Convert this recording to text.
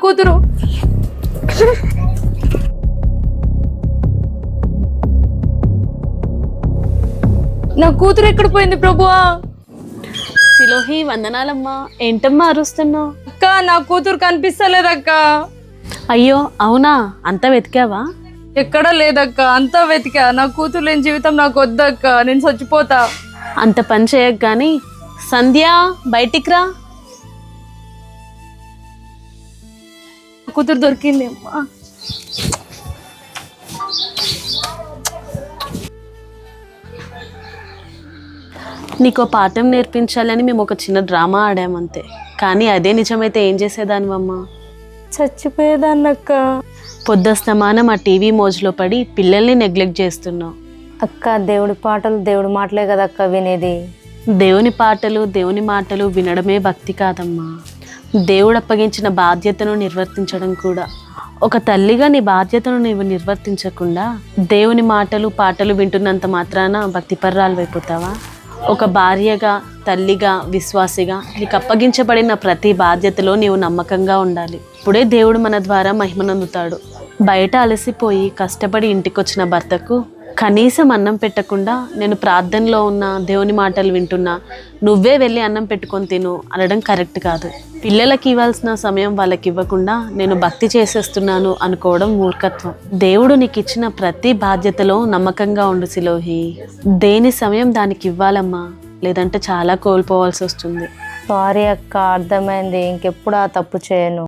కూతురు. నా కూతురు ఎక్కడ పోయింది ప్రభువా? సిలోహి వందనాలమ్మా. ఏంటమ్మా అరుస్తున్నావు? అక్క, నా కూతురు కనిపిస్తలేదక్క. అయ్యో అవునా, అంత వెతికావా? ఎక్కడా లేదక్క, అంతా వెతికా. నా కూతురు లేని జీవితం నాకు వద్దక్క, నేను చచ్చిపోతా. అంత పని చేయకు గాని సంధ్య బయటికి రా. కూతురు దొరికింది అమ్మా. నీకు పాఠం నేర్పించాలని మేము ఒక చిన్న డ్రామా ఆడామంతే, కానీ అదే నిజమైతే ఏం చేసేదానివమ్మా? చచ్చిపోయేదాన్నక్క. పొద్దుస్తమానం ఆ టీవీ మోజులో పడి పిల్లల్ని నెగ్లెక్ట్ చేస్తున్నావు. అక్క, దేవుడి పాటలు దేవుడి మాటలే కదా అక్క వినేది. దేవుని పాటలు దేవుని మాటలు వినడమే భక్తి కాదమ్మా, దేవుడు అప్పగించిన బాధ్యతను నిర్వర్తించడం కూడా. ఒక తల్లిగా నీ బాధ్యతను నీవు నిర్వర్తించకుండా దేవుని మాటలు పాటలు వింటున్నంత మాత్రాన భక్తిపర్రాలు అయిపోతావా? ఒక భార్యగా, తల్లిగా, విశ్వాసిగా నీకు అప్పగించబడిన ప్రతి బాధ్యతలో నీవు నమ్మకంగా ఉండాలి. ఇప్పుడే దేవుడు మన ద్వారా మహిమనందుతాడు. బయట అలసిపోయి కష్టపడి ఇంటికొచ్చిన భర్తకు కనీసం అన్నం పెట్టకుండా నేను ప్రార్థనలో ఉన్నా, దేవుని మాటలు వింటున్నా, నువ్వే వెళ్ళి అన్నం పెట్టుకొని తిను అనడం కరెక్ట్ కాదు. పిల్లలకి ఇవ్వాల్సిన సమయం వాళ్ళకి ఇవ్వకుండా నేను భక్తి చేసేస్తున్నాను అనుకోవడం మూర్ఖత్వం. దేవుడు నీకు ఇచ్చిన ప్రతి బాధ్యతలో నమ్మకంగా ఉండు సిలోహి. దేని సమయం దానికి ఇవ్వాలమ్మా, లేదంటే చాలా కోల్పోవాల్సి వస్తుంది. సారీ అక్క, అర్థమైంది. ఇంకెప్పుడు ఆ తప్పు చేయను.